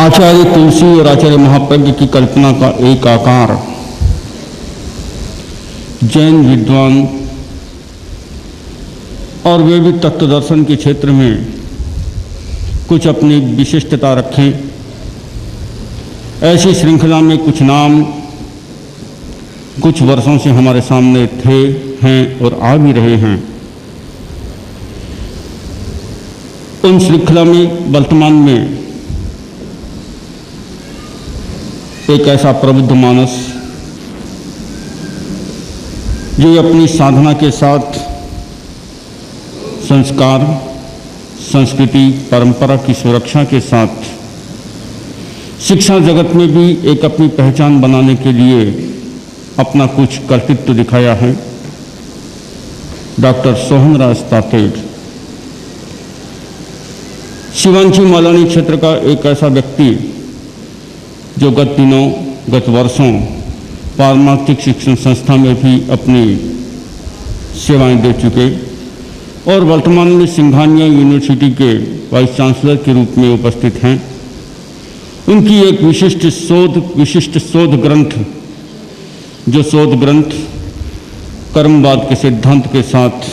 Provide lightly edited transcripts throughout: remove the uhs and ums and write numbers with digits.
आचार्य तुलसी और आचार्य महाप्रज्ञ की कल्पना का एक आकार जैन विद्वान और वे भी तत्व दर्शन के क्षेत्र में कुछ अपनी विशिष्टता रखें। ऐसी श्रृंखला में कुछ नाम कुछ वर्षों से हमारे सामने थे, हैं और आ भी रहे हैं। उन श्रृंखला में वर्तमान में एक ऐसा प्रबुद्ध मानस जो अपनी साधना के साथ संस्कार, संस्कृति, परंपरा की सुरक्षा के साथ शिक्षा जगत में भी एक अपनी पहचान बनाने के लिए अपना कुछ कर्तृत्व दिखाया है। डॉक्टर सोहनराज तातेड़ शिवांची मालानी क्षेत्र का एक ऐसा व्यक्ति जो गत दिनों, गत वर्षों पारमार्थिक शिक्षण संस्था में भी अपनी सेवाएं दे चुके और वर्तमान में सिंघानिया यूनिवर्सिटी के वाइस चांसलर के रूप में उपस्थित हैं। उनकी एक विशिष्ट शोध ग्रंथ, जो शोध ग्रंथ कर्मवाद के सिद्धांत के साथ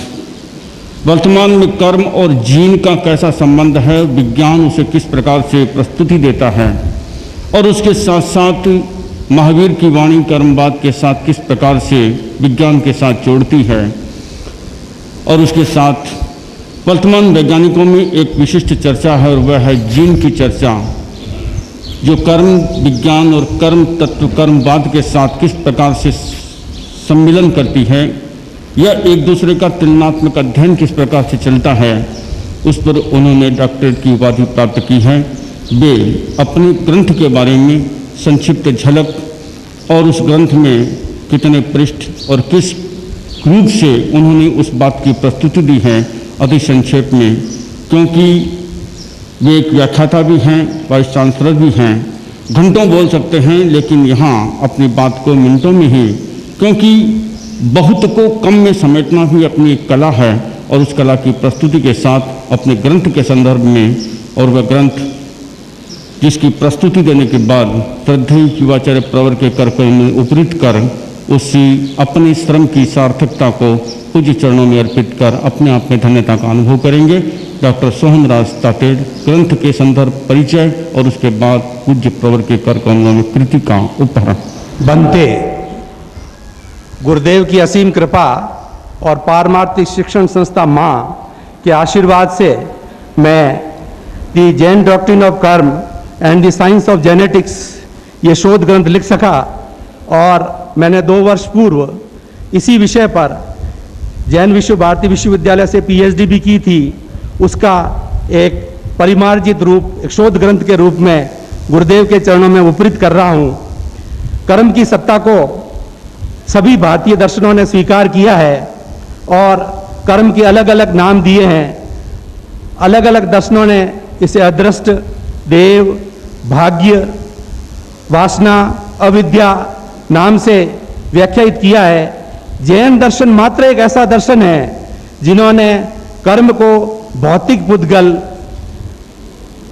वर्तमान में कर्म और जीन का कैसा संबंध है, विज्ञान उसे किस प्रकार से प्रस्तुति देता है और उसके साथ साथ महावीर की वाणी कर्मवाद के साथ किस प्रकार से विज्ञान के साथ जोड़ती है, और उसके साथ वर्तमान वैज्ञानिकों में एक विशिष्ट चर्चा है और वह है जीन की चर्चा, जो कर्म विज्ञान और कर्म तत्व कर्मवाद के साथ किस प्रकार से सम्मिलन करती है या एक दूसरे का तुलनात्मक अध्ययन किस प्रकार से चलता है, उस पर उन्होंने डॉक्टरेट की उपाधि प्राप्त की है। वे अपने ग्रंथ के बारे में संक्षिप्त झलक और उस ग्रंथ में कितने पृष्ठ और किस रूप से उन्होंने उस बात की प्रस्तुति दी है अति संक्षेप में, क्योंकि वे एक व्याख्याता भी हैं, वाइस चांसलर भी हैं, घंटों बोल सकते हैं, लेकिन यहाँ अपनी बात को मिनटों में ही, क्योंकि बहुत को कम में समेटना भी अपनी एक कला है और उस कला की प्रस्तुति के साथ अपने ग्रंथ के संदर्भ में, और वह ग्रंथ जिसकी प्रस्तुति देने के बाद श्रद्धेय युवाचार्य प्रवर के कर में उपरीत कर उसी अपने श्रम की सार्थकता को पूज्य चरणों में अर्पित कर अपने आप में धन्यता का अनुभव करेंगे। डॉक्टर सोहनराज तातेड़ ग्रंथ के संदर्भ परिचय और उसके बाद पूज्य प्रवर के कर कमलों में कृति का उपहार। बनते गुरुदेव की असीम कृपा और पारमार्थिक शिक्षण संस्था माँ के आशीर्वाद से मैं दी जैन डॉक्ट्रिन ऑफ कर्म and the science of genetics ये शोध ग्रंथ लिख सका, और मैंने 2 वर्ष पूर्व इसी विषय पर जैन भारतीय विश्वविद्यालय से पीएचडी भी की थी। उसका एक परिमार्जित रूप, एक शोध ग्रंथ के रूप में गुरुदेव के चरणों में उपरीत कर रहा हूँ। कर्म की सत्ता को सभी भारतीय दर्शनों ने स्वीकार किया है और कर्म के अलग अलग नाम दिए हैं। अलग अलग दर्शनों ने इसे अदृष्ट, देव, भाग्य, वासना, अविद्या नाम से व्याख्यायित किया है। जैन दर्शन मात्र एक ऐसा दर्शन है जिन्होंने कर्म को भौतिक पुद्गल,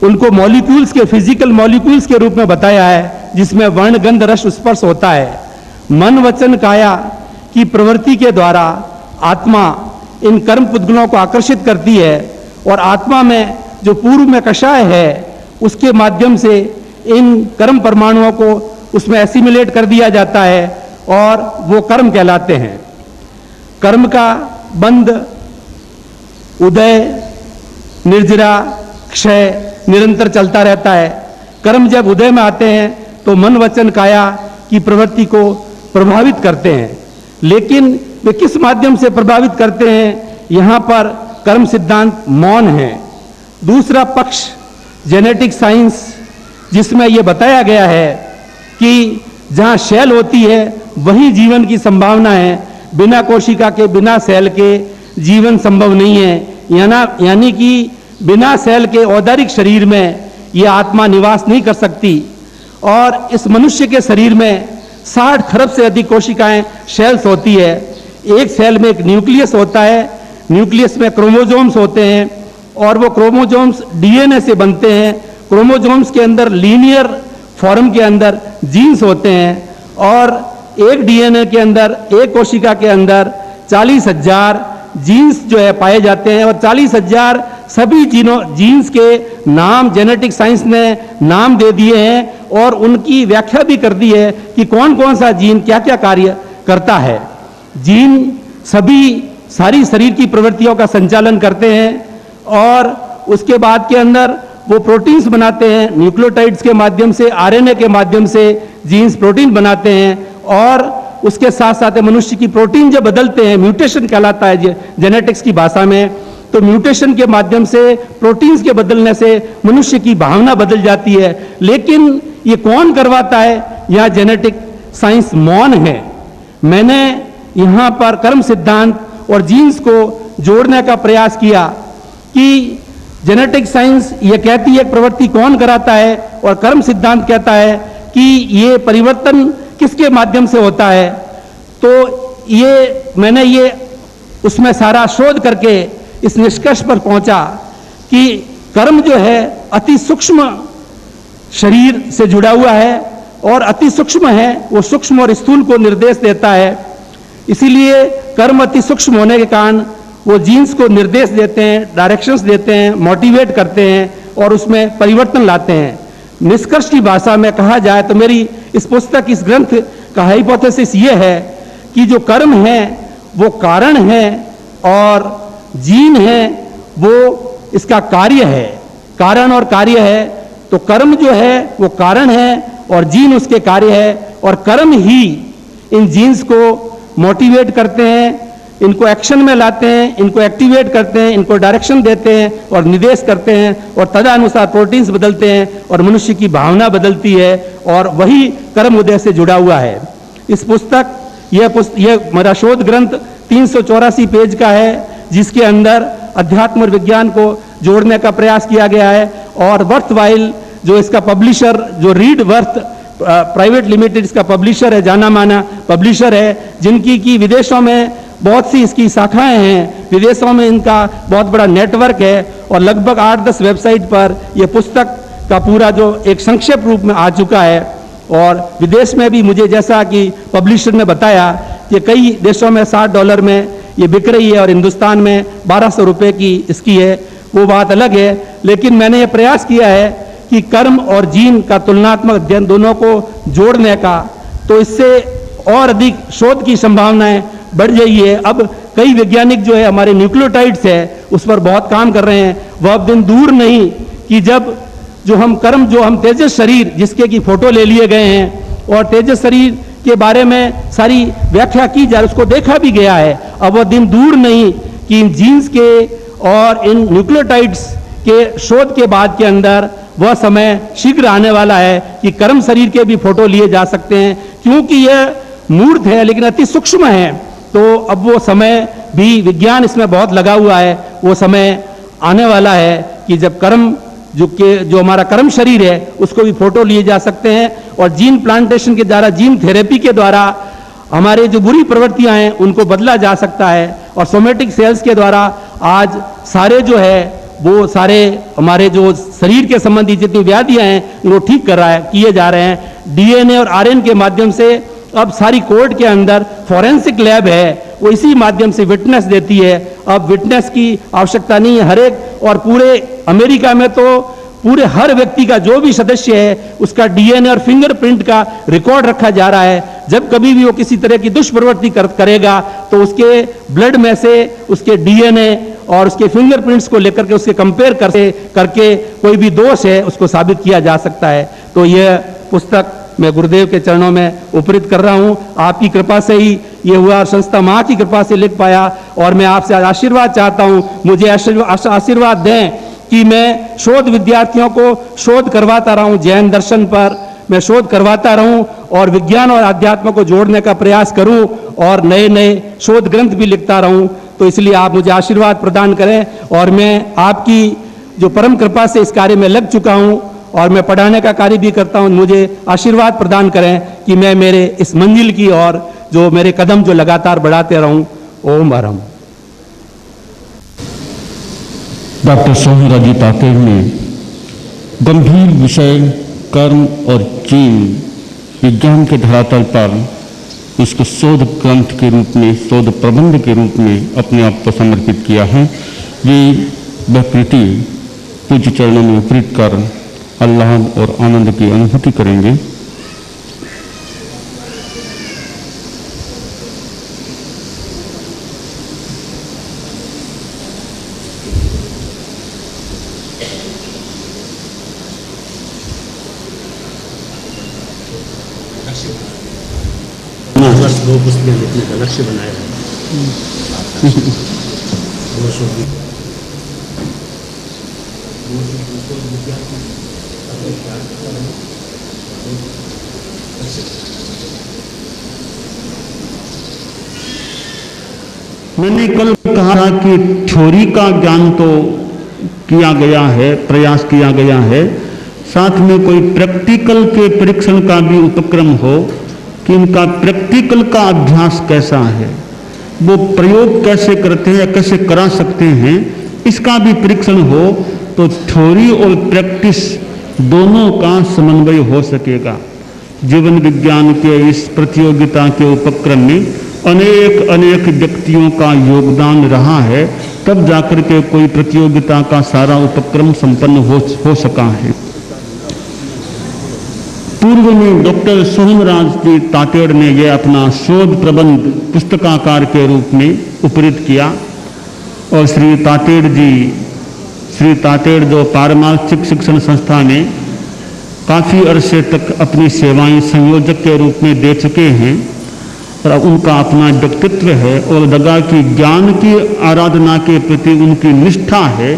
उनको मॉलिक्यूल्स के, फिजिकल मॉलिक्यूल्स के रूप में बताया है, जिसमें वर्ण, गंध, रस, स्पर्श होता है। मन, वचन, काया की प्रवृत्ति के द्वारा आत्मा इन कर्म पुद्गलों को आकर्षित करती है और आत्मा में जो पूर्व में कषाय है उसके माध्यम से इन कर्म परमाणुओं को उसमें एसिमिलेट कर दिया जाता है और वो कर्म कहलाते हैं। कर्म का बंध, उदय, निर्जरा, क्षय निरंतर चलता रहता है। कर्म जब उदय में आते हैं तो मन, वचन, काया की प्रवृत्ति को प्रभावित करते हैं, लेकिन वे किस माध्यम से प्रभावित करते हैं, यहाँ पर कर्म सिद्धांत मौन है। दूसरा पक्ष जेनेटिक साइंस, जिसमें यह बताया गया है कि जहाँ सेल होती है वहीं जीवन की संभावना है, बिना कोशिका के, बिना सेल के जीवन संभव नहीं है। यानी कि बिना सेल के औदारिक शरीर में यह आत्मा निवास नहीं कर सकती, और इस मनुष्य के शरीर में 60 खरब से अधिक कोशिकाएं, सेल्स होती है। एक सेल में एक न्यूक्लियस होता है, न्यूक्लियस में क्रोमोसोम्स होते हैं और वो क्रोमोसोम्स डीएनए से बनते हैं क्रोमोसोम्स के अंदर लीनियर फॉर्म के अंदर जीन्स होते हैं और एक डीएनए के अंदर, एक कोशिका के अंदर 40,000 जीन्स जो है पाए जाते हैं और 40,000 सभी जीन्स के नाम जेनेटिक साइंस ने नाम दे दिए हैं और उनकी व्याख्या भी कर दी है कि कौन कौन सा जीन क्या क्या कार्य करता है। जीन सारी शरीर की प्रवृत्तियों का संचालन करते हैं और उसके बाद के अंदर वो प्रोटीन्स बनाते हैं, न्यूक्लियोटाइड्स के माध्यम से, आरएनए के माध्यम से जीन्स प्रोटीन बनाते हैं और उसके साथ साथ मनुष्य की प्रोटीन जो बदलते हैं, म्यूटेशन कहलाता है जेनेटिक्स की भाषा में। तो म्यूटेशन के माध्यम से, प्रोटीन्स के बदलने से मनुष्य की भावना बदल जाती है। लेकिन ये कौन करवाता है? यह जेनेटिक साइंस मौन है। मैंने यहाँ पर कर्म सिद्धांत और जीन्स को जोड़ने का प्रयास किया कि जेनेटिक साइंस ये कहती है प्रवृत्ति कौन कराता है और कर्म सिद्धांत कहता है कि ये परिवर्तन किसके माध्यम से होता है। तो मैंने उसमें सारा शोध करके इस निष्कर्ष पर पहुंचा कि कर्म जो है अति सूक्ष्म शरीर से जुड़ा हुआ है और अति सूक्ष्म है, वो सूक्ष्म और स्थूल को निर्देश देता है। इसीलिए कर्म अति सूक्ष्म होने के कारण वो जीन्स को निर्देश देते हैं, डायरेक्शंस देते हैं, मोटिवेट करते हैं और उसमें परिवर्तन लाते हैं। निष्कर्ष की भाषा में कहा जाए तो मेरी इस पुस्तक, इस ग्रंथ का हाइपोथेसिस ये है कि जो कर्म है वो कारण है और जीन है वो इसका कार्य है, कारण और कार्य है। तो कर्म जो है वो कारण है और जीन उसके कार्य है और कर्म ही इन जीन्स को मोटिवेट करते हैं, इनको एक्शन में लाते हैं, इनको एक्टिवेट करते हैं, इनको डायरेक्शन देते हैं और निर्देश करते हैं और तदनुसार प्रोटीन्स बदलते हैं और मनुष्य की भावना बदलती है और वही कर्म उदय से जुड़ा हुआ है। इस पुस्तक, यह मेरा शोध ग्रंथ 384 पेज का है जिसके अंदर अध्यात्म और विज्ञान को जोड़ने का प्रयास किया गया है और वर्थवाइल जो इसका पब्लिशर, जो रीड वर्थ प्राइवेट लिमिटेड इसका पब्लिशर है, जाना माना पब्लिशर है, जिनकी की विदेशों में बहुत सी इसकी शाखाएं हैं, विदेशों में इनका बहुत बड़ा नेटवर्क है और लगभग 8-10 वेबसाइट पर यह पुस्तक का पूरा जो एक संक्षेप रूप में आ चुका है। और विदेश में भी मुझे जैसा कि पब्लिशर ने बताया कि कई देशों में $60 में ये बिक रही है और हिंदुस्तान में 1200 रुपये की इसकी है, वो बात अलग है। लेकिन मैंने ये प्रयास किया है कि कर्म और जीन का तुलनात्मक अध्ययन दोनों को जोड़ने का, तो इससे और अधिक शोध की संभावनाएं बढ़ रही है। अब कई वैज्ञानिक जो है हमारे न्यूक्लियोटाइड्स है उस पर बहुत काम कर रहे हैं। वह अब दिन दूर नहीं कि जब जो हम कर्म, जो हम तेजस शरीर जिसके की फोटो ले लिए गए हैं और तेजस शरीर के बारे में सारी व्याख्या की जाए, उसको देखा भी गया है। अब वह दिन दूर नहीं कि इन जीन्स के और इन न्यूक्लियोटाइड्स के शोध के बाद के अंदर वह समय शीघ्र आने वाला है कि कर्म शरीर के भी फोटो लिए जा सकते हैं, क्योंकि यह मूर्त है लेकिन अति सूक्ष्म है। तो अब वो समय भी, विज्ञान इसमें बहुत लगा हुआ है, वो समय आने वाला है कि जब कर्म जो हमारा कर्म शरीर है उसको भी फोटो लिए जा सकते हैं और जीन प्लांटेशन के द्वारा, जीन थेरेपी के द्वारा हमारे जो बुरी प्रवृत्तियां हैं उनको बदला जा सकता है और सोमेटिक सेल्स के द्वारा आज सारे जो है वो सारे हमारे जो शरीर के संबंधी जितनी व्याधियां हैं उनको ठीक किए जा रहे हैं। डीएनए और आरएनए के माध्यम से अब सारी कोर्ट के अंदर फॉरेंसिक लैब है, वो इसी माध्यम से विटनेस देती है। अब विटनेस की आवश्यकता नहीं है, हर एक, और पूरे अमेरिका में तो पूरे हर व्यक्ति का जो भी सदस्य है उसका डीएनए और फिंगरप्रिंट का रिकॉर्ड रखा जा रहा है। जब कभी भी वो किसी तरह की दुष्प्रवृत्ति करेगा तो उसके ब्लड में से उसके डीएनए और उसके फिंगरप्रिंट्स को लेकर के उसके कंपेयर करके कोई भी दोष है उसको साबित किया जा सकता है। तो यह पुस्तक मैं गुरुदेव के चरणों में उपरित कर रहा हूं। आपकी कृपा से ही ये हुआ और संस्था मां की कृपा से लिख पाया और मैं आपसे आशीर्वाद चाहता हूं, मुझे आशीर्वाद दें कि मैं शोध विद्यार्थियों को शोध करवाता रहूं, जैन दर्शन पर मैं शोध करवाता रहूं और विज्ञान और अध्यात्म को जोड़ने का प्रयास करूं और नए नए शोध ग्रंथ भी लिखता रहूं। तो इसलिए आप मुझे आशीर्वाद प्रदान करें और मैं आपकी जो परम कृपा से इस कार्य में लग चुका हूं और मैं पढ़ाने का कार्य भी करता हूं, मुझे आशीर्वाद प्रदान करें कि मैं मेरे इस मंजिल की ओर जो मेरे कदम जो लगातार बढ़ाते रहूं। ओम हरम। डॉक्टर सोहराजी ताकेर ने गंभीर विषय कर्म और जीन विज्ञान के धरातल पर उसको शोध ग्रंथ के रूप में, शोध प्रबंध के रूप में अपने आप को समर्पित किया है। ये वह कृति पूज्य चरणों में प्रीत कर आह्लाद और आनंद की अनुभूति करेंगे। बस 2 पुस्तकें लिखने का लक्ष्य बनाया है। मैंने कल कहा था कि थ्योरी का ज्ञान तो किया गया है, प्रयास किया गया है, साथ में कोई प्रैक्टिकल के परीक्षण का भी उपक्रम हो कि इनका प्रैक्टिकल का अभ्यास कैसा है, वो प्रयोग कैसे करते हैं या कैसे करा सकते हैं, इसका भी परीक्षण हो तो थ्योरी और प्रैक्टिस दोनों का समन्वय हो सकेगा। जीवन विज्ञान के इस प्रतियोगिता के उपक्रम में अनेक व्यक्तियों का योगदान रहा है, तब जाकर के कोई प्रतियोगिता का सारा उपक्रम संपन्न हो सका है। पूर्व में डॉक्टर सोहमराज जी ताटेड़ ने यह अपना शोध प्रबंध पुस्तकाकार के रूप में उपरीत किया और श्री ताटेड़ जो पारमार्थिक शिक्षण संस्था में काफ़ी अरसे तक अपनी सेवाएं संयोजक के रूप में दे चुके हैं और अब उनका अपना व्यक्तित्व है और लगा कि ज्ञान की आराधना के प्रति उनकी निष्ठा है।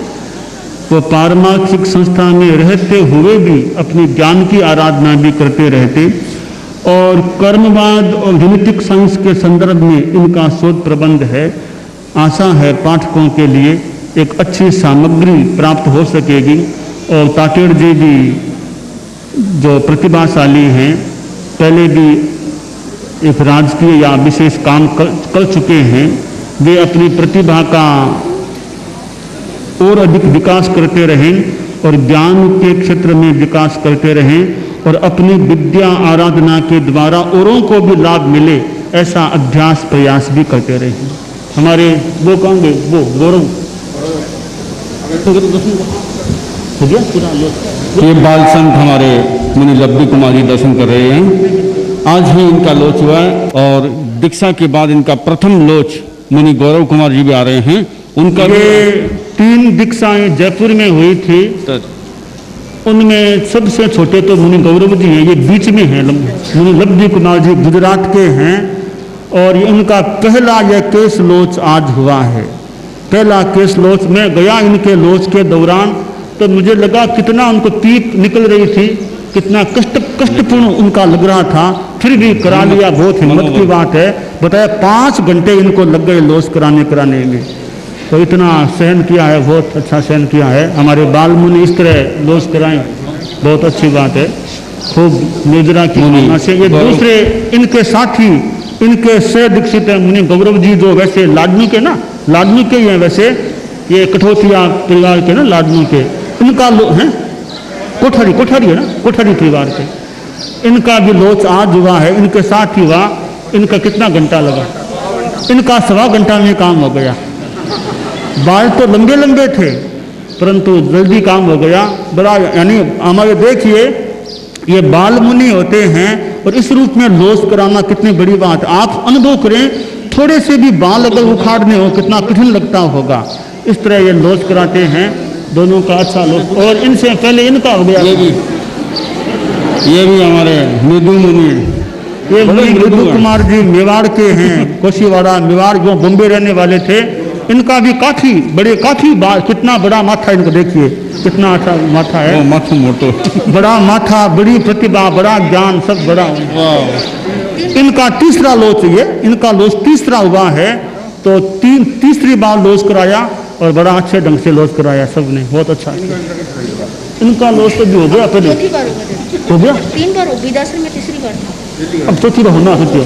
वो पारमार्थिक संस्था में रहते हुए भी अपनी ज्ञान की आराधना भी करते रहते और कर्मवाद और जेनेटिक साइंस के संदर्भ में इनका शोध प्रबंध है। आशा है पाठकों के लिए एक अच्छी सामग्री प्राप्त हो सकेगी और ताटेड़ जी भी जो प्रतिभाशाली हैं, पहले भी एक राजकीय या विशेष काम कर चुके हैं, वे अपनी प्रतिभा का और अधिक विकास करते रहें और ज्ञान के क्षेत्र में विकास करते रहें और अपनी विद्या आराधना के द्वारा औरों को भी लाभ मिले, ऐसा अभ्यास प्रयास भी करते रहें। हमारे वो कहोगे वो गौरव हो गया पूरा लोच। ये बाल संत हमारे मुनि लब्बी कुमार जी दर्शन कर रहे हैं। आज ही इनका लोच हुआ और दीक्षा के बाद इनका प्रथम लोच मुनि गौरव कुमार जी भी आ रहे हैं। उनका ये 3 दीक्षाएं जयपुर में हुई थी, उनमें सबसे छोटे तो मुनि गौरव जी हैं, ये बीच में हैं। मुनि लब्बी कुमार जी गुजरात के हैं और ये उनका पहला यह केस लोच आज हुआ है। पहला केस लोच में गया इनके लोच के दौरान, तो मुझे लगा कितना उनको पीप निकल रही थी, कितना कष्टपूर्ण उनका लग रहा था, फिर भी करा लिया। बहुत हिम्मत की बात है। बताया 5 घंटे इनको लग गए लोच कराने में, तो इतना सहन किया है, बहुत अच्छा सहन किया है। हमारे बाल मुनि इस तरह लोच कराएं, बहुत अच्छी बात है। खूब निद्रा की भावना से ये दूसरे इनके साथी, इनके सह दीक्षित मुनि गौरव जी, जो वैसे लाडनू के ही हैं, वैसे ये कठौतिया परिवार के ना लाडनू के, इनका है कोठारी है ना, कोठारी परिवार के, इनका भी लोच आज हुआ है। इनके साथ ही हुआ। इनका कितना घंटा लगा? इनका 1.25 घंटा में काम हो गया। बाल तो लंबे लंबे थे परंतु जल्दी काम हो गया। बड़ा यानी हमारे देखिए ये बाल मुनि होते हैं और इस रूप में लोच कराना कितनी बड़ी बात। आप अनुभव करें, थोड़े से भी बाल अगर उखाड़ने हो कितना कठिन लगता होगा। इस तरह ये लोच कराते हैं, दोनों का अच्छा लोच। और इनसे पहले इनका हो गया। ये भी हमारे मृदु मुनि, ये मृदु कुमार जी मेवाड़ के हैं, कोशीवाड़ा मेवाड़, जो बॉम्बे रहने वाले थे। इनका भी काफी बाल, कितना बड़ा माथा, इनको देखिए कितना अच्छा माथा है, माथा मोटो, बड़ा माथा, बड़ी प्रतिभा, बड़ा ज्ञान, सब बड़ा। इनका तीसरा लोच, इनका लोच तीसरा हुआ है, तो तीसरी बार लोच कराया और बड़ा अच्छे ढंग से लोच कराया सबने, बहुत अच्छा। इनका लोच तो भी हो गया, पहले हो गया 3 बार, विदासन में तीसरी बार था, अब चौथी बार होना सोचिए।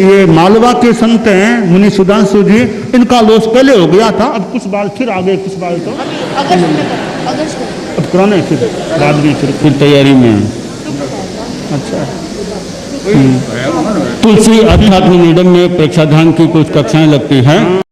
ये मालवा के संत हैं मुनि सुधांशु जी, इनका लोच पहले हो गया था, अब कुछ बाल फिर आ गए, कुछ बाल तो अगस्त में अब कराना है फिर बाद में फिर तैयारी में हैं। अच्छा तुलसी अध्यात्म मीडियम में प्रेक्षाधान की कुछ कक्षाएं लगती हैं।